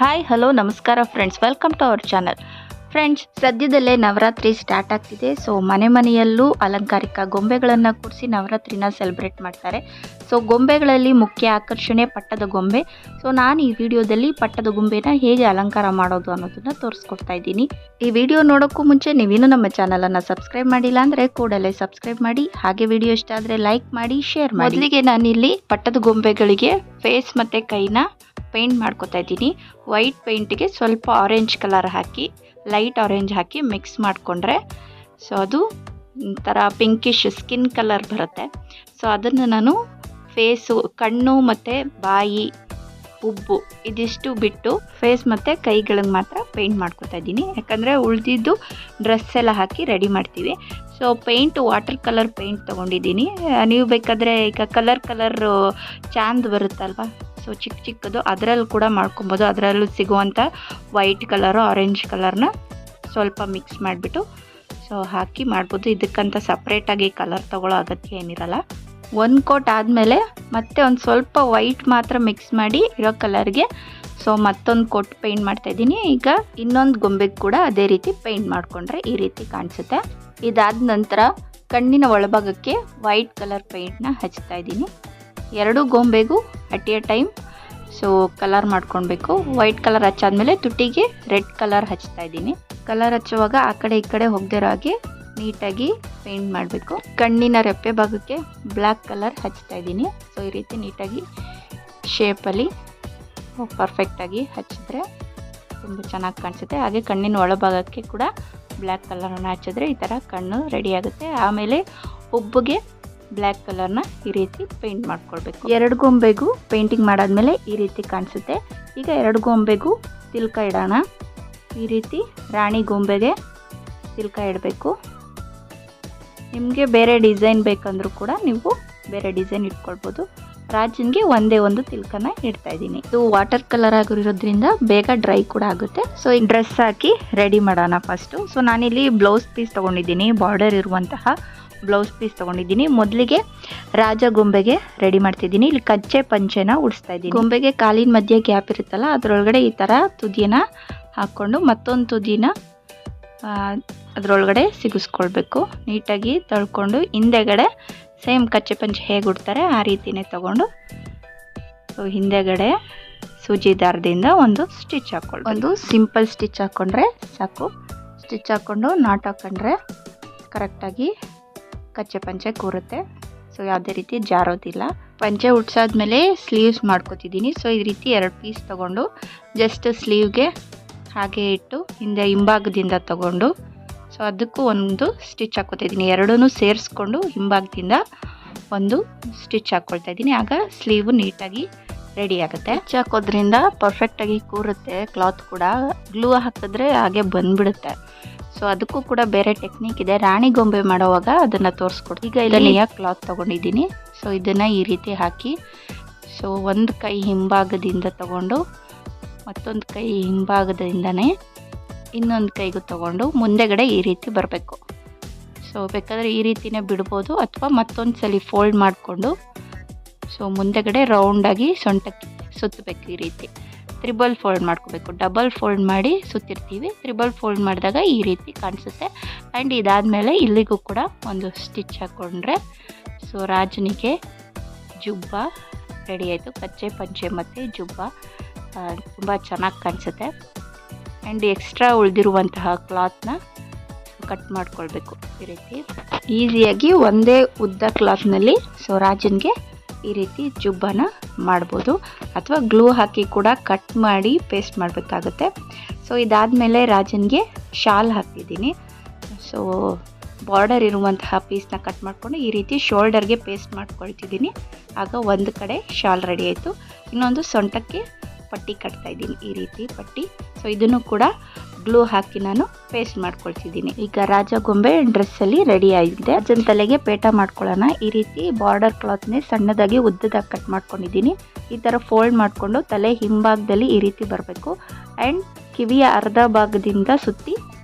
Hi hello ನಮಸ್ಕಾರ friends, welcome to our channel. Friends, ಸದ್ಯದಲ್ಲೇ Navratri start ಆಗ್ತಿದೆ. ಸೊ ಮನೆಯಲ್ಲೂ ಅಲಂಕಾರಿಕ ಗೊಂಬೆಗಳನ್ನು ಕೂರಿಸಿ ನವರಾತ್ರಿನ ಸೆಲೆಬ್ರೇಟ್ ಮಾಡ್ತಾರೆ. ಸೊ ಗೊಂಬೆಗಳಲ್ಲಿ ಮುಖ್ಯ ಆಕರ್ಷಣೆ ಪಟ್ಟದ ಗೊಂಬೆ. ಸೊ ನಾನು ಈ ವಿಡಿಯೋದಲ್ಲಿ ಪಟ್ಟದ ಗೊಂಬೆನ ಹೇಗೆ ಅಲಂಕಾರ ಮಾಡೋದು ಅನ್ನೋದನ್ನ ತೋರಿಸ್ಕೊಡ್ತಾ ಇದ್ದೀನಿ. ಈ ವಿಡಿಯೋ ನೋಡೋಕ್ಕೂ ಮುಂಚೆ ನೀವೇನು ನಮ್ಮ ಚಾನಲನ್ನು ಸಬ್ಸ್ಕ್ರೈಬ್ ಮಾಡಿಲ್ಲ ಅಂದರೆ ಕೂಡಲೇ ಸಬ್ಸ್ಕ್ರೈಬ್ ಮಾಡಿ. ಹಾಗೆ ವಿಡಿಯೋ ಇಷ್ಟ ಆದರೆ ಲೈಕ್ ಮಾಡಿ, ಶೇರ್ ಮಾಡಿ. ಮೊದಲಿಗೆ ನಾನಿಲ್ಲಿ ಪಟ್ಟದ ಗೊಂಬೆಗಳಿಗೆ ಫೇಸ್ ಮತ್ತು ಕೈನ ಪೇಂಟ್ ಮಾಡ್ಕೊತಾ ಇದ್ದೀನಿ. ವೈಟ್ ಪೇಂಟಿಗೆ ಸ್ವಲ್ಪ ಆರೆಂಜ್ ಕಲರ್ ಹಾಕಿ, ಲೈಟ್ ಆರೆಂಜ್ ಹಾಕಿ ಮಿಕ್ಸ್ ಮಾಡಿಕೊಂಡ್ರೆ ಸೊ ಅದು ಒಂಥರ ಪಿಂಕಿಶ್ ಸ್ಕಿನ್ ಕಲರ್ ಬರುತ್ತೆ. ಸೊ ಅದನ್ನು ನಾನು ಫೇಸು, ಕಣ್ಣು ಮತ್ತು ಬಾಯಿ, ಹುಬ್ಬು ಇದಿಷ್ಟು ಬಿಟ್ಟು ಫೇಸ್ ಮತ್ತು ಕೈಗಳಿಗೆ ಮಾತ್ರ ಪೇಂಟ್ ಮಾಡ್ಕೊತಾ ಇದ್ದೀನಿ. ಯಾಕಂದರೆ ಉಳಿದಿದ್ದು ಡ್ರೆಸ್ ಎಲ್ಲ ಹಾಕಿ ರೆಡಿ ಮಾಡ್ತೀವಿ. So paint water colour paint ತೊಗೊಂಡಿದ್ದೀನಿ. ನೀವು ಬೇಕಾದರೆ ಈಗ ಕಲರ್ ಚಾಂದ್ ಬರುತ್ತಲ್ವ, ಸೊ ಚಿಕ್ಕದು ಅದರಲ್ಲಿ ಕೂಡ ಮಾಡ್ಕೊಬೋದು. ಅದರಲ್ಲೂ ಸಿಗುವಂಥ ವೈಟ್ ಕಲರು, ಆರೆಂಜ್ ಕಲರ್ನ ಸ್ವಲ್ಪ ಮಿಕ್ಸ್ ಮಾಡಿಬಿಟ್ಟು ಸೊ ಹಾಕಿ ಮಾಡ್ಬೋದು. ಇದಕ್ಕಂತ ಸಪ್ರೇಟಾಗಿ ಕಲರ್ ತೊಗೊಳ್ಳೋ ಅಗತ್ಯ ಏನಿರಲ್ಲ. ಒಂದು ಕೋಟ್ ಆದಮೇಲೆ ಮತ್ತೆ ಒಂದು ಸ್ವಲ್ಪ ವೈಟ್ ಮಾತ್ರ ಮಿಕ್ಸ್ ಮಾಡಿ ಇರೋ ಕಲರ್ಗೆ ಸೊ ಮತ್ತೊಂದು ಕೋಟ್ ಪೇಂಟ್ ಮಾಡ್ತಾಯಿದ್ದೀನಿ. ಈಗ ಇನ್ನೊಂದು ಗೊಂಬೆಗೆ ಕೂಡ ಅದೇ ರೀತಿ ಪೇಂಟ್ ಮಾಡಿಕೊಂಡ್ರೆ ಈ ರೀತಿ ಕಾಣಿಸುತ್ತೆ. ಇದಾದ ನಂತರ ಕಣ್ಣಿನ ಒಳಭಾಗಕ್ಕೆ ವೈಟ್ ಕಲರ್ ಪೇಂಟ್ನ ಹಚ್ತಾ ಇದ್ದೀನಿ. ಎರಡೂ ಗೊಂಬೆಗೂ at a time so colour ಮಾಡ್ಕೊಳ್ಬೇಕು. ವೈಟ್ ಕಲರ್ ಹಚ್ಚಾದ್ಮೇಲೆ ತುಟಿಗೆ ರೆಡ್ ಕಲರ್ ಹಚ್ತಾ ಇದ್ದೀನಿ. ಕಲರ್ ಹಚ್ಚುವಾಗ ಆ ಕಡೆ ಈ ಕಡೆ ಹೋಗದಿರೋ ಹಾಗೆ ನೀಟಾಗಿ ಪೇಂಟ್ ಮಾಡಬೇಕು. ಕಣ್ಣಿನ ರೆಪ್ಪೆ ಭಾಗಕ್ಕೆ ಬ್ಲ್ಯಾಕ್ ಕಲರ್ ಹಚ್ತಾ ಇದ್ದೀನಿ. ಸೊ ಈ ರೀತಿ ನೀಟಾಗಿ ಶೇಪಲ್ಲಿ ಪರ್ಫೆಕ್ಟಾಗಿ ಹಚ್ಚಿದ್ರೆ ತುಂಬ ಚೆನ್ನಾಗಿ ಕಾಣಿಸುತ್ತೆ. ಹಾಗೆ ಕಣ್ಣಿನ ಒಳಭಾಗಕ್ಕೆ ಕೂಡ ಬ್ಲ್ಯಾಕ್ ಕಲರನ್ನು ಹಚ್ಚಿದ್ರೆ ಈ ಥರ ಕಣ್ಣು ರೆಡಿ ಆಗುತ್ತೆ. ಆಮೇಲೆ ಹುಬ್ಬಿಗೆ ಬ್ಲ್ಯಾಕ್ ಕಲರ್ನ ಈ ರೀತಿ ಪೇಂಟ್ ಮಾಡ್ಕೊಳ್ಬೇಕು. ಎರಡು ಗೊಂಬೆಗೂ ಪೇಂಟಿಂಗ್ ಮಾಡಾದ್ಮೇಲೆ ಈ ರೀತಿ ಕಾಣಿಸುತ್ತೆ. ಈಗ ಎರಡು ಗೊಂಬೆಗೂ ತಿಲ್ಕ ಇಡೋಣ. ಈ ರೀತಿ ರಾಣಿ ಗೊಂಬೆಗೆ ತಿಲ್ಕ ಇಡಬೇಕು. ನಿಮಗೆ ಬೇರೆ ಡಿಸೈನ್ ಬೇಕಂದ್ರೂ ಕೂಡ ನೀವು ಬೇರೆ ಡಿಸೈನ್ ಇಟ್ಕೊಳ್ಬೋದು. ರಾಜನ್ಗೆ ಒಂದೇ ಒಂದು ತಿಲ್ಕನ ಇಡ್ತಾ ಇದ್ದೀನಿ. ಇದು ವಾಟರ್ ಕಲರ್ ಆಗಿರೋದ್ರಿಂದ ಬೇಗ ಡ್ರೈ ಕೂಡ ಆಗುತ್ತೆ. ಸೊ ಈ ಡ್ರೆಸ್ ಹಾಕಿ ರೆಡಿ ಮಾಡೋಣ ಫಸ್ಟು. ಸೊ ನಾನಿಲ್ಲಿ ಬ್ಲೌಸ್ ಪೀಸ್ ತೊಗೊಂಡಿದ್ದೀನಿ, ಬಾರ್ಡರ್ ಇರುವಂತಹ ಬ್ಲೌಸ್ ಪೀಸ್ ತೊಗೊಂಡಿದ್ದೀನಿ. ಮೊದಲಿಗೆ ರಾಜ ಗೊಂಬೆಗೆ ರೆಡಿ ಮಾಡ್ತಿದ್ದೀನಿ. ಇಲ್ಲಿ ಕಚ್ಚೆ ಪಂಚೆನ ಉಡಿಸ್ತಾ ಇದ್ದೀನಿ. ಗೊಂಬೆಗೆ ಕಾಲಿನ ಮಧ್ಯೆ ಗ್ಯಾಪ್ ಇರುತ್ತಲ್ಲ, ಅದರೊಳಗಡೆ ಈ ಥರ ತುದಿನ ಹಾಕ್ಕೊಂಡು ಮತ್ತೊಂದು ತುದಿನ ಅದರೊಳಗಡೆ ಸಿಗಿಸ್ಕೊಳ್ಬೇಕು. ನೀಟಾಗಿ ತಳ್ಕೊಂಡು ಹಿಂದೆಗಡೆ ಸೇಮ್ ಕಚ್ಚೆ ಪಂಚೆ ಹೇಗೆ ಉಡ್ತಾರೆ ಆ ರೀತಿನೇ ತಗೊಂಡು ಸೊ ಹಿಂದೆಗಡೆ ಸೂಜಿ ದಾರದಿಂದ ಒಂದು ಸ್ಟಿಚ್ ಹಾಕ್ಕೊಳ್ಳಿ. ಒಂದು ಸಿಂಪಲ್ ಸ್ಟಿಚ್ ಹಾಕ್ಕೊಂಡ್ರೆ ಸಾಕು. ಸ್ಟಿಚ್ ಹಾಕ್ಕೊಂಡು ನಾಟ್ ಹಾಕೊಂಡ್ರೆ ಕರೆಕ್ಟಾಗಿ ಕಚ್ಚೆ ಪಂಚೆ ಕೂರುತ್ತೆ. ಸೊ ಯಾವುದೇ ರೀತಿ ಜಾರೋದಿಲ್ಲ. ಪಂಚೆ ಉಡ್ಸಾದ್ಮೇಲೆ ಸ್ಲೀವ್ಸ್ ಮಾಡ್ಕೊತಿದ್ದೀನಿ. ಸೊ ಈ ರೀತಿ ಎರಡು ಪೀಸ್ ತೊಗೊಂಡು ಜಸ್ಟ್ ಸ್ಲೀವ್ಗೆ ಹಾಗೆ ಇಟ್ಟು ಹಿಂಭಾಗದಿಂದ ತಗೊಂಡು ಸೊ ಅದಕ್ಕೂ ಒಂದು ಸ್ಟಿಚ್ ಹಾಕ್ಕೊತಿದ್ದೀನಿ. ಎರಡೂ ಸೇರಿಸ್ಕೊಂಡು ಹಿಂಭಾಗದಿಂದ ಒಂದು ಸ್ಟಿಚ್ ಹಾಕ್ಕೊಳ್ತಾ ಇದ್ದೀನಿ. ಆಗ ಸ್ಲೀವು ನೀಟಾಗಿ ರೆಡಿ ಆಗುತ್ತೆ. ಸ್ಟಿಚ್ ಹಾಕೋದ್ರಿಂದ ಪರ್ಫೆಕ್ಟಾಗಿ ಕೂರುತ್ತೆ. ಕ್ಲಾತ್ ಕೂಡ ಗ್ಲೂ ಹಾಕಿದ್ರೆ ಹಾಗೆ ಬಂದ್ಬಿಡುತ್ತೆ. ಸೊ ಅದಕ್ಕೂ ಕೂಡ ಬೇರೆ ಟೆಕ್ನಿಕ್ ಇದೆ. ರಾಣಿ ಗೊಂಬೆ ಮಾಡೋವಾಗ ಅದನ್ನು ತೋರಿಸ್ಕೊಡ್ತೀನಿ. ಈಗ ಇಲ್ಲಿ ಕ್ಲಾತ್ ತೊಗೊಂಡಿದ್ದೀನಿ. ಸೊ ಇದನ್ನು ಈ ರೀತಿ ಹಾಕಿ ಸೊ ಒಂದು ಕೈ ಹಿಂಭಾಗದಿಂದ ತಗೊಂಡು ಮತ್ತೊಂದು ಕೈ ಹಿಂಭಾಗದಿಂದನೇ ಇನ್ನೊಂದು ಕೈಗೂ ತಗೊಂಡು ಮುಂದೆಗಡೆ ಈ ರೀತಿ ಬರಬೇಕು. ಸೊ ಬೇಕಾದರೆ ಈ ರೀತಿನೇ ಬಿಡ್ಬೋದು ಅಥವಾ ಮತ್ತೊಂದು ಸಲ ಫೋಲ್ಡ್ ಮಾಡಿಕೊಂಡು ಸೊ ಮುಂದೆಗಡೆ ರೌಂಡಾಗಿ ಸೊಂಟಕ್ಕೆ ಸುತ್ತಬೇಕು. ಈ ರೀತಿ ತ್ರಿಬಲ್ ಫೋಲ್ಡ್ ಮಾಡ್ಕೋಬೇಕು. ಡಬಲ್ ಫೋಲ್ಡ್ ಮಾಡಿ ಸುತ್ತಿರ್ತೀವಿ. ತ್ರಿಬಲ್ ಫೋಲ್ಡ್ ಮಾಡಿದಾಗ ಈ ರೀತಿ ಕಾಣಿಸುತ್ತೆ. ಆ್ಯಂಡ್ ಇದಾದಮೇಲೆ ಇಲ್ಲಿಗೂ ಕೂಡ ಒಂದು ಸ್ಟಿಚ್ ಹಾಕ್ಕೊಂಡ್ರೆ ಸೊ ರಾಜನಿಗೆ ಜುಬ್ಬ ರೆಡಿ ಆಯಿತು. ಕಚ್ಚೆ ಪಂಚೆ ಮತ್ತು ಜುಬ್ಬ ತುಂಬ ಚೆನ್ನಾಗಿ ಕಾಣಿಸುತ್ತೆ. ಆ್ಯಂಡ್ ಎಕ್ಸ್ಟ್ರಾ ಉಳಿದಿರುವಂತಹ ಕ್ಲಾತ್ನ ಕಟ್ ಮಾಡ್ಕೊಳ್ಬೇಕು. ಈ ರೀತಿ ಈಸಿಯಾಗಿ ಒಂದೇ ಉದ್ದ ಕ್ಲಾತ್ನಲ್ಲಿ ಸೊ ರಾಜನಿಗೆ ಈ ರೀತಿ ಜುಬ್ಬನ ಮಾಡ್ಬೋದು. ಅಥವಾ ಗ್ಲೂ ಹಾಕಿ ಕೂಡ ಕಟ್ ಮಾಡಿ ಪೇಸ್ಟ್ ಮಾಡಬೇಕಾಗುತ್ತೆ. ಸೊ ಇದಾದಮೇಲೆ ರಾಜನಿಗೆ ಶಾಲ್ ಹಾಕ್ತಿದ್ದೀನಿ. ಸೊ ಬಾರ್ಡರ್ ಇರುವಂತಹ ಪೀಸ್ನ ಕಟ್ ಮಾಡಿಕೊಂಡು ಈ ರೀತಿ ಶೋಲ್ಡರ್ಗೆ ಪೇಸ್ಟ್ ಮಾಡ್ಕೊಳ್ತಿದ್ದೀನಿ. ಆಗ ಒಂದು ಕಡೆ ಶಾಲ್ ರೆಡಿ ಆಯಿತು. ಇನ್ನೊಂದು ಸೊಂಟಕ್ಕೆ ಪಟ್ಟಿ ಕಟ್ತಾ ಇದ್ದೀನಿ. ಈ ರೀತಿ ಪಟ್ಟಿ. ಸೊ ಇದನ್ನು ಕೂಡ ಗ್ಲೂ ಹಾಕಿ ನಾನು ಪೇಸ್ಟ್ ಮಾಡ್ಕೊಳ್ತಿದ್ದೀನಿ. ಈಗ ರಾಜ ಗೊಂಬೆ ಡ್ರೆಸ್ಸಲ್ಲಿ ರೆಡಿ ಆಗಿದೆ. ರಾಜನ ತಲೆಗೆ ಪೇಟ ಮಾಡ್ಕೊಳ್ಳೋಣ. ಈ ರೀತಿ ಬಾರ್ಡರ್ ಕ್ಲಾತ್ನೇ ಸಣ್ಣದಾಗಿ ಉದ್ದದಾಗಿ ಕಟ್ ಮಾಡ್ಕೊಂಡಿದ್ದೀನಿ. ಈ ಥರ ಫೋಲ್ಡ್ ಮಾಡಿಕೊಂಡು ತಲೆ ಹಿಂಭಾಗದಲ್ಲಿ ಈ ರೀತಿ ಬರಬೇಕು. ಆ್ಯಂಡ್ ಕಿವಿಯ ಅರ್ಧ ಭಾಗದಿಂದ ಸುತ್ತಿ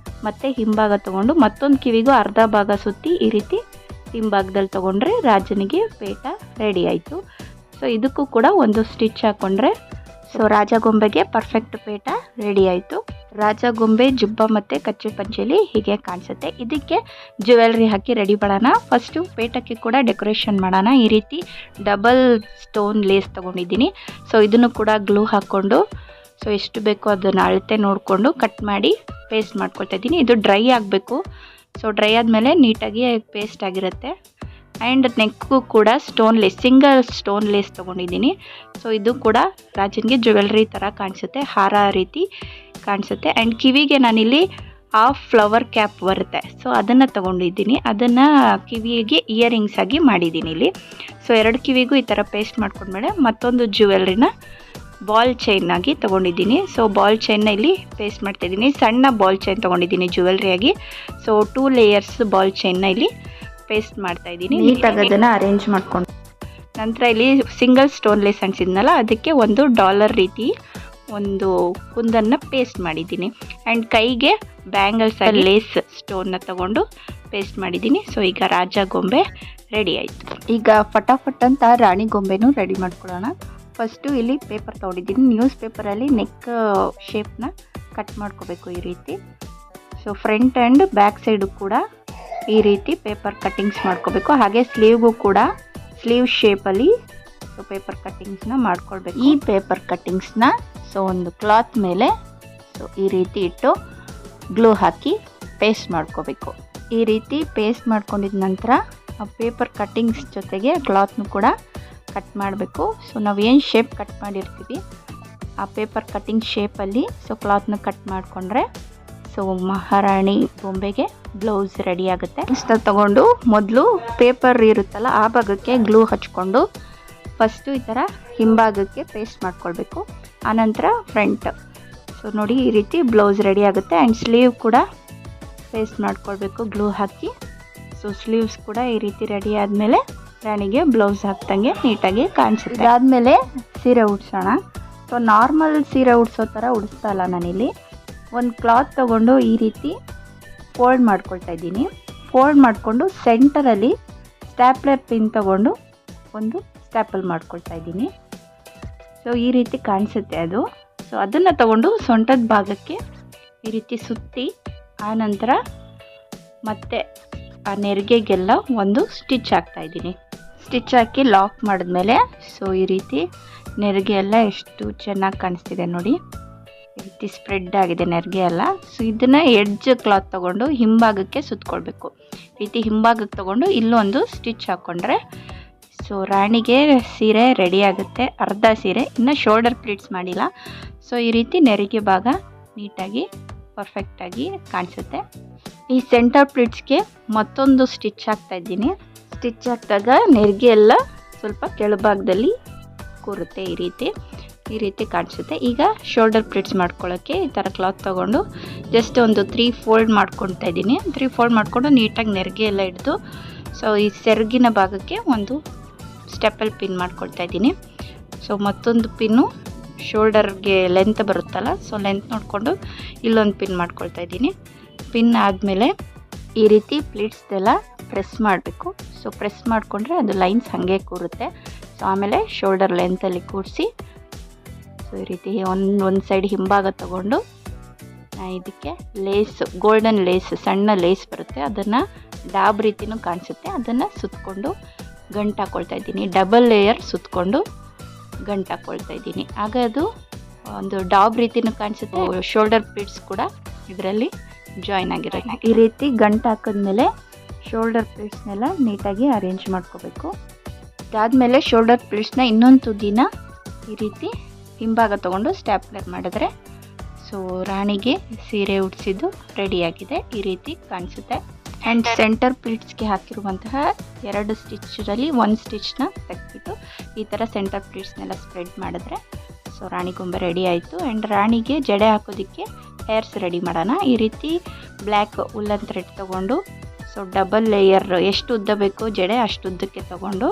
ಮತ್ತೆ ಹಿಂಭಾಗ ತೊಗೊಂಡು ಮತ್ತೊಂದು ಕಿವಿಗೂ ಅರ್ಧ ಭಾಗ ಸುತ್ತಿ ಈ ರೀತಿ ಹಿಂಭಾಗದಲ್ಲಿ ತೊಗೊಂಡ್ರೆ ರಾಜನಿಗೆ ಪೇಟ ರೆಡಿ ಆಯಿತು. ಸೊ ಇದಕ್ಕೂ ಕೂಡ ಒಂದು ಸ್ಟಿಚ್ ಹಾಕ್ಕೊಂಡ್ರೆ ಸೊ ರಾಜಗೊಂಬೆಗೆ ಪರ್ಫೆಕ್ಟ್ ಪೇಟ ರೆಡಿ ಆಯಿತು. ರಾಜಗೊಂಬೆ ಜುಬ್ಬ ಮತ್ತು ಕಚ್ಚೆ ಪಂಚೆಲಿ ಹೀಗೆ ಕಾಣಿಸುತ್ತೆ. ಇದಕ್ಕೆ ಜ್ಯುವೆಲ್ರಿ ಹಾಕಿ ರೆಡಿ ಮಾಡೋಣ. ಫಸ್ಟು ಪೇಟಕ್ಕೆ ಕೂಡ ಡೆಕೋರೇಷನ್ ಮಾಡೋಣ. ಈ ರೀತಿ ಡಬಲ್ ಸ್ಟೋನ್ ಲೇಸ್ ತೊಗೊಂಡಿದ್ದೀನಿ. ಸೊ ಇದನ್ನು ಕೂಡ ಗ್ಲೂ ಹಾಕ್ಕೊಂಡು ಸೊ ಎಷ್ಟು ಬೇಕೋ ಅದನ್ನು ಅಳತೆ ನೋಡಿಕೊಂಡು ಕಟ್ ಮಾಡಿ ಪೇಸ್ಟ್ ಮಾಡ್ಕೊಳ್ತಾ ಇದ್ದೀನಿ. ಇದು ಡ್ರೈ ಆಗಬೇಕು. ಸೊ ಡ್ರೈ ಆದಮೇಲೆ ನೀಟಾಗಿ ಪೇಸ್ಟ್ ಆಗಿರುತ್ತೆ. ಆ್ಯಂಡ್ ನೆಕ್ಕು ಕೂಡ stone lace, single stone lace ತೊಗೊಂಡಿದ್ದೀನಿ. ಸೊ ಇದು ಕೂಡ ರಾಜನಿಗೆ ಜ್ಯುವೆಲ್ರಿ ಥರ ಕಾಣಿಸುತ್ತೆ, ಹಾರ ರೀತಿ ಕಾಣಿಸುತ್ತೆ. ಆ್ಯಂಡ್ ಕಿವಿಗೆ ನಾನಿಲ್ಲಿ ಹಾಫ್ ಫ್ಲವರ್ ಕ್ಯಾಪ್ ಬರುತ್ತೆ, ಸೊ ಅದನ್ನು ತೊಗೊಂಡಿದ್ದೀನಿ. ಅದನ್ನು ಕಿವಿಗೆ ಇಯರಿಂಗ್ಸ್ ಆಗಿ ಮಾಡಿದ್ದೀನಿ ಇಲ್ಲಿ. ಸೊ 2 ಕಿವಿಗೂ ಈ ಥರ ಪೇಸ್ಟ್ ಮಾಡ್ಕೊಂಡ್ಮೇಲೆ ಮತ್ತೊಂದು ಜ್ಯುವೆಲ್ರಿನ ಬಾಲ್ ಚೈನ್ ಆಗಿ ತೊಗೊಂಡಿದ್ದೀನಿ. ಸೊ ಬಾಲ್ ಚೈನ್ನ ಇಲ್ಲಿ ಪೇಸ್ಟ್ ಮಾಡ್ತಾಯಿದ್ದೀನಿ. ಸಣ್ಣ ಬಾಲ್ ಚೈನ್ ತೊಗೊಂಡಿದ್ದೀನಿ ಜ್ಯುವೆಲ್ರಿಯಾಗಿ. ಸೊ 2 ಲೇಯರ್ಸ್ ಬಾಲ್ ಚೈನ್ನ ಇಲ್ಲಿ ಪೇಸ್ಟ್ ಮಾಡ್ತಾಯಿದ್ದೀನಿ. ನೀಟಾಗಿ ಅದನ್ನು ಅರೇಂಜ್ ಮಾಡ್ಕೊಂಡು ನಂತರ ಇಲ್ಲಿ ಸಿಂಗಲ್ ಸ್ಟೋನ್ ಲೇಸ್ ಅನಿಸಿದ್ನಲ್ಲ, ಅದಕ್ಕೆ ಒಂದು ಡಾಲರ್ ರೀತಿ ಒಂದು ಕುಂದನ್ನು ಪೇಸ್ಟ್ ಮಾಡಿದ್ದೀನಿ. ಆ್ಯಂಡ್ ಕೈಗೆ ಬ್ಯಾಂಗಲ್ಸ್ ಲೇಸ್ ಸ್ಟೋನ್ನ ತಗೊಂಡು ಪೇಸ್ಟ್ ಮಾಡಿದ್ದೀನಿ. ಸೊ ಈಗ ರಾಜ ಗೊಂಬೆ ರೆಡಿ ಆಯಿತು. ಈಗ ಫಟಾಫಟ್ ಅಂತ ರಾಣಿ ಗೊಂಬೆನೂ ರೆಡಿ ಮಾಡ್ಕೊಳ್ಳೋಣ. ಫಸ್ಟು ಇಲ್ಲಿ ಪೇಪರ್ ತೊಗೊಂಡಿದ್ದೀನಿ. ನ್ಯೂಸ್ ಪೇಪರಲ್ಲಿ ನೆಕ್ ಶೇಪ್ನ ಕಟ್ ಮಾಡ್ಕೋಬೇಕು ಈ ರೀತಿ. So front and back side ಕೂಡ ಈ ರೀತಿ ಪೇಪರ್ ಕಟ್ಟಿಂಗ್ಸ್ ಮಾಡ್ಕೋಬೇಕು. ಹಾಗೆ ಸ್ಲೀವ್ಗೂ ಕೂಡ ಸ್ಲೀವ್ ಶೇಪಲ್ಲಿ ಸೊ ಪೇಪರ್ ಕಟ್ಟಿಂಗ್ಸ್ನ ಮಾಡ್ಕೊಳ್ಬೇಕು. ಈ ಪೇಪರ್ ಕಟ್ಟಿಂಗ್ಸ್ನ ಸೊ ಒಂದು ಕ್ಲಾತ್ ಮೇಲೆ ಸೊ ಈ ರೀತಿ ಇಟ್ಟು ಗ್ಲೂ ಹಾಕಿ ಪೇಸ್ಟ್ ಮಾಡ್ಕೋಬೇಕು. ಈ ರೀತಿ ಪೇಸ್ಟ್ ಮಾಡ್ಕೊಂಡಿದ ನಂತರ ಆ ಪೇಪರ್ ಕಟ್ಟಿಂಗ್ಸ್ ಜೊತೆಗೆ ಕ್ಲಾತ್ನು ಕೂಡ ಕಟ್ ಮಾಡಬೇಕು. ಸೊ ನಾವು ಏನು ಶೇಪ್ ಕಟ್ ಮಾಡಿರ್ತೀವಿ ಆ ಪೇಪರ್ ಕಟ್ಟಿಂಗ್ ಶೇಪಲ್ಲಿ ಸೊ ಕ್ಲಾತ್ನ ಕಟ್ ಮಾಡಿಕೊಂಡ್ರೆ ಸೊ ಮಹಾರಾಣಿ ಗೊಂಬೆಗೆ ಬ್ಲೌಸ್ ರೆಡಿ ಆಗುತ್ತೆ. ಇಷ್ಟ ತಗೊಂಡು ಮೊದಲು ಪೇಪರ್ ಇರುತ್ತಲ್ಲ ಆ ಭಾಗಕ್ಕೆ ಗ್ಲೂ ಹಚ್ಕೊಂಡು ಫಸ್ಟು ಈ ಥರ ಹಿಂಭಾಗಕ್ಕೆ ಪೇಸ್ಟ್ ಮಾಡ್ಕೊಳ್ಬೇಕು. ಆನಂತರ ಫ್ರಂಟ್ ಸೊ ನೋಡಿ ಈ ರೀತಿ ಬ್ಲೌಸ್ ರೆಡಿ ಆಗುತ್ತೆ. ಆ್ಯಂಡ್ ಸ್ಲೀವ್ ಕೂಡ ಪೇಸ್ಟ್ ಮಾಡ್ಕೊಳ್ಬೇಕು ಗ್ಲೂ ಹಾಕಿ. ಸೊ ಸ್ಲೀವ್ಸ್ ಕೂಡ ಈ ರೀತಿ ರೆಡಿ ಆದಮೇಲೆ ರಾಣಿಗೆ ಬ್ಲೌಸ್ ಹಾಕ್ದಂಗೆ ನೀಟಾಗಿ ಕಾಣಿಸುತ್ತೆ. ಅದಾದಮೇಲೆ ಸೀರೆ ಉಡ್ಸೋಣ. ಸೊ ನಾರ್ಮಲ್ ಸೀರೆ ಉಡ್ಸೋ ಥರ ಉಡಿಸ್ತಾ ಇಲ್ಲ, ನಾನಿಲ್ಲಿ ಒಂದು ಕ್ಲಾತ್ ತೊಗೊಂಡು ಈ ರೀತಿ ಫೋಲ್ಡ್ ಮಾಡ್ಕೊಳ್ತಾ ಇದ್ದೀನಿ. ಫೋಲ್ಡ್ ಮಾಡಿಕೊಂಡು ಸೆಂಟರಲ್ಲಿ ಸ್ಟ್ಯಾಪ್ಲರ್ ಪಿನ್ ತೊಗೊಂಡು ಒಂದು ಸ್ಟ್ಯಾಪಲ್ ಮಾಡ್ಕೊಳ್ತಾ ಇದ್ದೀನಿ. ಸೊ ಈ ರೀತಿ ಕಾಣಿಸುತ್ತೆ ಅದು. ಸೊ ಅದನ್ನು ತೊಗೊಂಡು ಸೊಂಟದ ಭಾಗಕ್ಕೆ ಈ ರೀತಿ ಸುತ್ತಿ ಆನಂತರ ಮತ್ತೆ ಆ ನೆರಿಗೆಗೆಲ್ಲ ಒಂದು ಸ್ಟಿಚ್ ಹಾಕ್ತಾಯಿದ್ದೀನಿ. ಸ್ಟಿಚ್ ಹಾಕಿ ಲಾಕ್ ಮಾಡಿದ್ಮೇಲೆ ಸೊ ಈ ರೀತಿ ನೆರಿಗೆ ಎಲ್ಲ ಎಷ್ಟು ಚೆನ್ನಾಗಿ ಕಾಣಿಸ್ತಿದೆ ನೋಡಿ. ಈ ರೀತಿ ಸ್ಪ್ರೆಡ್ ಆಗಿದೆ ನೆರಿಗೆ ಎಲ್ಲ. ಸೊ ಇದನ್ನು ಎಡ್ಜ್ ಕ್ಲಾತ್ ತೊಗೊಂಡು ಹಿಂಭಾಗಕ್ಕೆ ಸುತ್ಕೊಳ್ಬೇಕು. ಈ ರೀತಿ ಹಿಂಭಾಗಕ್ಕೆ ತೊಗೊಂಡು ಇಲ್ಲೊಂದು ಸ್ಟಿಚ್ ಹಾಕ್ಕೊಂಡ್ರೆ ಸೊ ರಾಣಿಗೆ ಸೀರೆ ರೆಡಿ ಆಗುತ್ತೆ. ಅರ್ಧ ಸೀರೆ, ಇನ್ನು ಶೋಲ್ಡರ್ ಪ್ಲೀಟ್ಸ್ ಮಾಡಿಲ್ಲ. ಸೊ ಈ ರೀತಿ ನೆರಿಗೆ ಭಾಗ ನೀಟಾಗಿ ಪರ್ಫೆಕ್ಟಾಗಿ ಕಾಣಿಸುತ್ತೆ. ಈ ಸೆಂಟರ್ ಪ್ಲೀಟ್ಸ್ಗೆ ಮತ್ತೊಂದು ಸ್ಟಿಚ್ ಹಾಕ್ತಾಯಿದ್ದೀನಿ. ಸ್ಟಿಚ್ ಹಾಕಿದಾಗ ನೆರಿಗೆ ಎಲ್ಲ ಸ್ವಲ್ಪ ಕೆಳಭಾಗದಲ್ಲಿ ಕೂರುತ್ತೆ. ಈ ರೀತಿ ಕಾಣಿಸುತ್ತೆ. ಈಗ ಶೋಲ್ಡರ್ ಪ್ಲೀಟ್ಸ್ ಮಾಡ್ಕೊಳ್ಳೋಕ್ಕೆ ಈ ಥರ ಕ್ಲಾತ್ ತೊಗೊಂಡು ಜಸ್ಟ್ ಒಂದು 3 ಫೋಲ್ಡ್ ಮಾಡ್ಕೊಳ್ತಾ ಇದ್ದೀನಿ. 3 ಫೋಲ್ಡ್ ಮಾಡಿಕೊಂಡು ನೀಟಾಗಿ ನೆರಿಗೆ ಎಲ್ಲ ಹಿಡಿದು ಸೊ ಈ ಸೆರಗಿನ ಭಾಗಕ್ಕೆ ಒಂದು ಸ್ಟೆಪಲ್ ಪಿನ್ ಮಾಡ್ಕೊಳ್ತಾ ಇದ್ದೀನಿ. ಸೊ ಮತ್ತೊಂದು ಪಿನ್ನು ಶೋಲ್ಡರ್ಗೆ ಲೆಂತ್ ಬರುತ್ತಲ್ಲ, ಸೊ ಲೆಂತ್ ನೋಡಿಕೊಂಡು ಇಲ್ಲೊಂದು ಪಿನ್ ಮಾಡ್ಕೊಳ್ತಾ ಇದ್ದೀನಿ. ಪಿನ್ ಆದಮೇಲೆ ಈ ರೀತಿ ಪ್ಲೀಟ್ಸ್ದೆಲ್ಲ ಪ್ರೆಸ್ ಮಾಡಬೇಕು. ಸೊ ಪ್ರೆಸ್ ಮಾಡಿಕೊಂಡ್ರೆ ಅದು ಲೈನ್ಸ್ ಹಾಗೆ ಕೂರುತ್ತೆ. ಸೊ ಆಮೇಲೆ ಶೋಲ್ಡರ್ ಲೆಂತಲ್ಲಿ ಕೂರಿಸಿ ಸೊ ಈ ರೀತಿ ಒಂದು ಸೈಡ್ ಹಿಂಭಾಗ ತಗೊಂಡು ಇದಕ್ಕೆ ಲೇಸ್, ಗೋಲ್ಡನ್ ಲೇಸ್, ಸಣ್ಣ ಲೇಸ್ ಬರುತ್ತೆ, ಅದನ್ನು ಡಾಬ್ ರೀತಿನೂ ಕಾಣಿಸುತ್ತೆ, ಅದನ್ನು ಸುತ್ತಕೊಂಡು ಗಂಟು ಹಾಕ್ಕೊಳ್ತಾ ಇದ್ದೀನಿ. ಡಬಲ್ ಲೇಯರ್ ಸುತ್ತಕೊಂಡು ಗಂಟು ಹಾಕ್ಕೊಳ್ತಾ ಇದ್ದೀನಿ. ಆಗ ಅದು ಒಂದು ಡಾಬ್ ರೀತಿನೂ ಕಾಣಿಸುತ್ತೆ. ಶೋಲ್ಡರ್ ಪ್ಲೀಟ್ಸ್ ಕೂಡ ಇದರಲ್ಲಿ ಜಾಯಿನ್ ಆಗಿರುತ್ತೆ. ಈ ರೀತಿ ಗಂಟು ಹಾಕಿದ್ಮೇಲೆ ಶೋಲ್ಡರ್ ಪ್ಲೀಟ್ಸ್ನೆಲ್ಲ ನೀಟಾಗಿ ಅರೇಂಜ್ ಮಾಡ್ಕೋಬೇಕು. ಅದಾದಮೇಲೆ ಶೋಲ್ಡರ್ ಪ್ಲೀಟ್ಸ್ನ ಇನ್ನೊಂದು ತುದಿನ ಈ ರೀತಿ ಹಿಂಭಾಗ ತೊಗೊಂಡು ಸ್ಟ್ಯಾಪ್ಲರ್ ಮಾಡಿದ್ರೆ ಸೊ ರಾಣಿಗೆ ಸೀರೆ ಉಡಿಸಿದ್ದು ರೆಡಿಯಾಗಿದೆ. ಈ ರೀತಿ ಕಾಣಿಸುತ್ತೆ. ಆ್ಯಂಡ್ ಸೆಂಟರ್ ಪ್ಲೀಟ್ಸ್ಗೆ ಹಾಕಿರುವಂತಹ 2 ಸ್ಟಿಚ್ಚಲ್ಲಿ 1 ಸ್ಟಿಚ್ನ ತೆಗೆದ್ಬಿಟ್ಟು ಈ ಥರ ಸೆಂಟರ್ ಪ್ಲೀಟ್ಸ್ನೆಲ್ಲ ಸ್ಪ್ರೆಡ್ ಮಾಡಿದ್ರೆ ಸೊ ರಾಣಿ ಗೊಂಬೆ ರೆಡಿ ಆಯಿತು. ಆ್ಯಂಡ್ ರಾಣಿಗೆ ಜಡೆ ಹಾಕೋದಕ್ಕೆ ಹೇರ್ಸ್ ರೆಡಿ ಮಾಡೋಣ. ಈ ರೀತಿ ಬ್ಲ್ಯಾಕ್ ಉಲ್ಲನ್ ಥ್ರೆಡ್ ತೊಗೊಂಡು ಸೊ ಡಬಲ್ ಲೇಯರ್ ಎಷ್ಟು ಉದ್ದ ಬೇಕೋ ಜಡೆ ಅಷ್ಟು ಉದ್ದಕ್ಕೆ ತೊಗೊಂಡು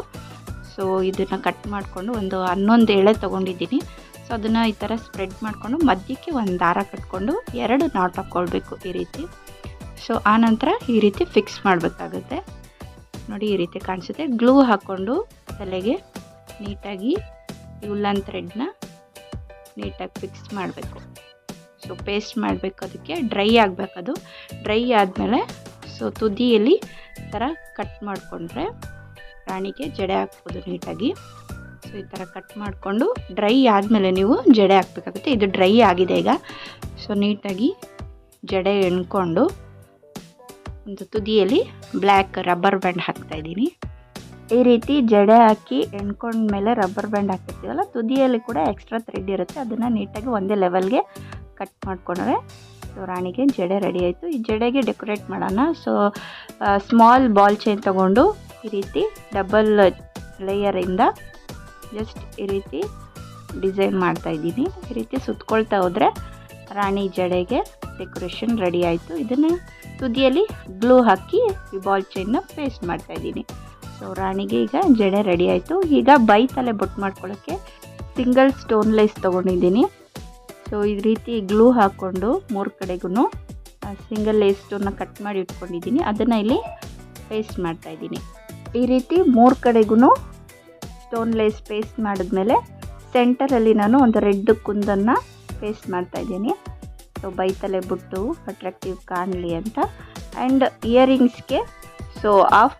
ಸೊ ಇದನ್ನು ಕಟ್ ಮಾಡಿಕೊಂಡು ಒಂದು 11 ಎಳೆ ತೊಗೊಂಡಿದ್ದೀನಿ. ಸೊ ಅದನ್ನು ಈ ಥರ ಸ್ಪ್ರೆಡ್ ಮಾಡಿಕೊಂಡು ಮಧ್ಯಕ್ಕೆ ಒಂದು ದಾರ ಕಟ್ಕೊಂಡು 2 ನಾಟ್ ಹಾಕ್ಕೊಳ್ಬೇಕು ಈ ರೀತಿ. ಸೊ ಆನಂತರ ಈ ರೀತಿ ಫಿಕ್ಸ್ ಮಾಡಬೇಕಾಗುತ್ತೆ ನೋಡಿ. ಈ ರೀತಿ ಕಾಣಿಸುತ್ತೆ. ಗ್ಲೂ ಹಾಕ್ಕೊಂಡು ತಲೆಗೆ ನೀಟಾಗಿ ಈ ಉಲ್ಲನ್ ಥ್ರೆಡ್ನ ನೀಟಾಗಿ ಫಿಕ್ಸ್ ಮಾಡಬೇಕು. ಸೊ ಪೇಸ್ಟ್ ಮಾಡಬೇಕು, ಅದಕ್ಕೆ ಡ್ರೈ ಆಗಬೇಕದು. ಡ್ರೈ ಆದಮೇಲೆ ಸೊ ತುದಿಯಲ್ಲಿ ಈ ಥರ ಕಟ್ ಮಾಡಿಕೊಂಡ್ರೆ ರಾಣಿಗೆ ಜಡೆ ಹಾಕ್ಬೋದು ನೀಟಾಗಿ. ಸೊ ಈ ಥರ ಕಟ್ ಮಾಡಿಕೊಂಡು ಡ್ರೈ ಆದಮೇಲೆ ನೀವು ಜಡೆ ಹಾಕಬೇಕಾಗುತ್ತೆ. ಇದು ಡ್ರೈ ಆಗಿದೆ ಈಗ. ಸೊ ನೀಟಾಗಿ ಜಡೆ ಎಣ್ಕೊಂಡು ಒಂದು ತುದಿಯಲ್ಲಿ ಬ್ಲ್ಯಾಕ್ ರಬ್ಬರ್ ಬ್ಯಾಂಡ್ ಹಾಕ್ತಾಯಿದ್ದೀನಿ. ಈ ರೀತಿ ಜಡೆ ಹಾಕಿ ಎಣ್ಕೊಂಡ್ಮೇಲೆ ರಬ್ಬರ್ ಬ್ಯಾಂಡ್ ಹಾಕಿರ್ತೀವಲ್ಲ, ತುದಿಯಲ್ಲಿ ಕೂಡ ಎಕ್ಸ್ಟ್ರಾ ಥ್ರೆಡ್ ಇರುತ್ತೆ, ಅದನ್ನು ನೀಟಾಗಿ ಒಂದೇ ಲೆವೆಲ್ಗೆ ಕಟ್ ಮಾಡಿಕೊಂಡ್ರೆ ಸೊ ರಾಣಿಗೆ ಜಡೆ ರೆಡಿ ಆಯಿತು. ಈ ಜಡೆಗೆ ಡೆಕೋರೇಟ್ ಮಾಡೋಣ. ಸೊ ಸ್ಮಾಲ್ ಬಾಲ್ ಚೈನ್ ತೊಗೊಂಡು ಈ ರೀತಿ ಡಬಲ್ ಲೇಯರಿಂದ ಜಸ್ಟ್ ಈ ರೀತಿ ಡಿಸೈನ್ ಮಾಡ್ತಾಯಿದ್ದೀನಿ. ಈ ರೀತಿ ಸುತ್ಕೊಳ್ತಾ ಹೋದರೆ ರಾಣಿ ಜಡೆಗೆ ಡೆಕೋರೇಷನ್ ರೆಡಿ ಆಯಿತು. ಇದನ್ನು ತುದಿಯಲ್ಲಿ ಗ್ಲೂ ಹಾಕಿ ಈ ಬಾಲ್ ಚೈನ್ನ ಪೇಸ್ಟ್ ಮಾಡ್ತಾಯಿದ್ದೀನಿ. ಸೊ ರಾಣಿಗೆ ಈಗ ಜಡೆ ರೆಡಿ ಆಯಿತು. ಈಗ ತಲೆ ಬೊಟ್ಟು ಮಾಡ್ಕೊಳ್ಳೋಕ್ಕೆ ಸಿಂಗಲ್ ಸ್ಟೋನ್ ಲೇಸ್ ತೊಗೊಂಡಿದ್ದೀನಿ. ಸೊ ಈ ರೀತಿ ಗ್ಲೂ ಹಾಕ್ಕೊಂಡು 3 ಕಡೆಗೂ ಸಿಂಗಲ್ ಲೇಸ್ ಸ್ಟೋನ್ನ ಕಟ್ ಮಾಡಿ ಇಟ್ಕೊಂಡಿದ್ದೀನಿ, ಅದನ್ನು ಇಲ್ಲಿ ಪೇಸ್ಟ್ ಮಾಡ್ತಾಯಿದ್ದೀನಿ. ಈ ರೀತಿ 3 ಕಡೆಗೂ ಸ್ಟೋನ್ ಲೇಸ್ ಪೇಸ್ಟ್ ಮಾಡಿದ್ಮೇಲೆ ಸೆಂಟರಲ್ಲಿ ನಾನು ಒಂದು ರೆಡ್ ಕುಂದನ್ನು ಪೇಸ್ಟ್ ಮಾಡ್ತಾಯಿದ್ದೀನಿ. ಸೊ ತಲೆ ಬುಟ್ಟು ಅಟ್ರಾಕ್ಟಿವ್ ಕಾಣಲಿ ಅಂತ. ಆ್ಯಂಡ್ ಇಯರಿಂಗ್ಸ್ಗೆ ಸೊ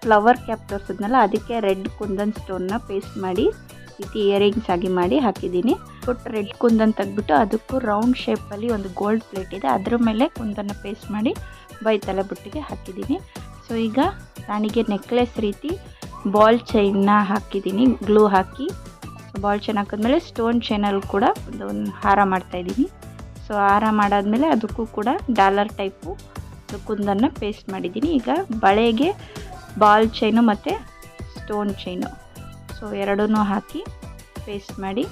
ಫ್ಲವರ್ ಕ್ಯಾಪ್ ತೋರಿಸಿದ್ನಲ್ಲ, ಅದಕ್ಕೆ ರೆಡ್ ಕುಂದನ್ ಸ್ಟೋನ್ನ ಪೇಸ್ಟ್ ಮಾಡಿ ರೀತಿ ಇಯರಿಂಗ್ಸ್ ಆಗಿ ಮಾಡಿ ಹಾಕಿದ್ದೀನಿ. ಬಟ್ ರೆಡ್ ಕುಂದನ್ ತೆಗ್ಬಿಟ್ಟು ಅದಕ್ಕೂ ರೌಂಡ್ ಶೇಪಲ್ಲಿ ಒಂದು ಗೋಲ್ಡ್ ಪ್ಲೇಟ್ ಇದೆ, ಅದ್ರ ಮೇಲೆ ಕುಂದನ್ನು ಪೇಸ್ಟ್ ಮಾಡಿ ತಲೆ ಬುಟ್ಟಿಗೆ ಹಾಕಿದ್ದೀನಿ. ಸೊ ಈಗ ರಾಣಿಗೆ ನೆಕ್ಲೆಸ್ ರೀತಿ ಬಾಲ್ ಚೈನ್ನ ಹಾಕಿದ್ದೀನಿ ಗ್ಲೂ ಹಾಕಿ. ಸೊ ಬಾಲ್ ಚೈನ್ ಹಾಕಿದ್ಮೇಲೆ ಸ್ಟೋನ್ ಚೈನಲ್ಲಿ ಕೂಡ ಒಂದು ಹಾರ ಮಾಡ್ತಾಯಿದ್ದೀನಿ. ಸೊ ಹಾರ ಮಾಡಾದ್ಮೇಲೆ ಅದಕ್ಕೂ ಕೂಡ ಡಾಲರ್ ಟೈಪು ಕುಂದನ್ನು ಪೇಸ್ಟ್ ಮಾಡಿದ್ದೀನಿ. ಈಗ ಬಳೆಗೆ ಬಾಲ್ ಚೈನು ಮತ್ತು ಸ್ಟೋನ್ ಚೈನು ಸೊ ಎರಡನ್ನೂ ಹಾಕಿ ಪೇಸ್ಟ್ ಮಾಡಿ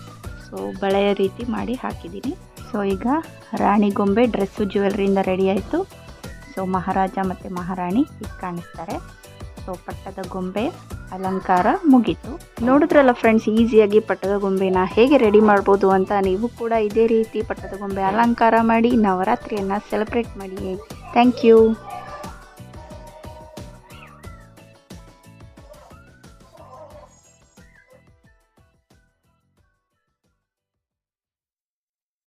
ಸೊ ಬಳೆಯ ರೀತಿ ಮಾಡಿ ಹಾಕಿದ್ದೀನಿ. ಸೊ ಈಗ ರಾಣಿ ಗೊಂಬೆ ಡ್ರೆಸ್ಸು ಜ್ಯುವೆಲ್ರಿಯಿಂದ ರೆಡಿ ಆಯಿತು. ಸೊ ಮಹಾರಾಜ ಮತ್ತು ಮಹಾರಾಣಿ ಈಗ ಕಾಣಿಸ್ತಾರೆ. ಸೊ ಪಟ್ಟದ ಗೊಂಬೆ ಅಲಂಕಾರ ಮುಗೀತು. ನೋಡಿದ್ರಲ್ಲ ಫ್ರೆಂಡ್ಸ್, ಈಸಿಯಾಗಿ ಪಟ್ಟದ ಗೊಂಬೆನ ಹೇಗೆ ರೆಡಿ ಮಾಡ್ಬೋದು ಅಂತ. ನೀವು ಕೂಡ ಇದೇ ರೀತಿ ಪಟ್ಟದ ಗೊಂಬೆ ಅಲಂಕಾರ ಮಾಡಿ ನವರಾತ್ರಿಯನ್ನು ಸೆಲೆಬ್ರೇಟ್ ಮಾಡಿ. Thank you.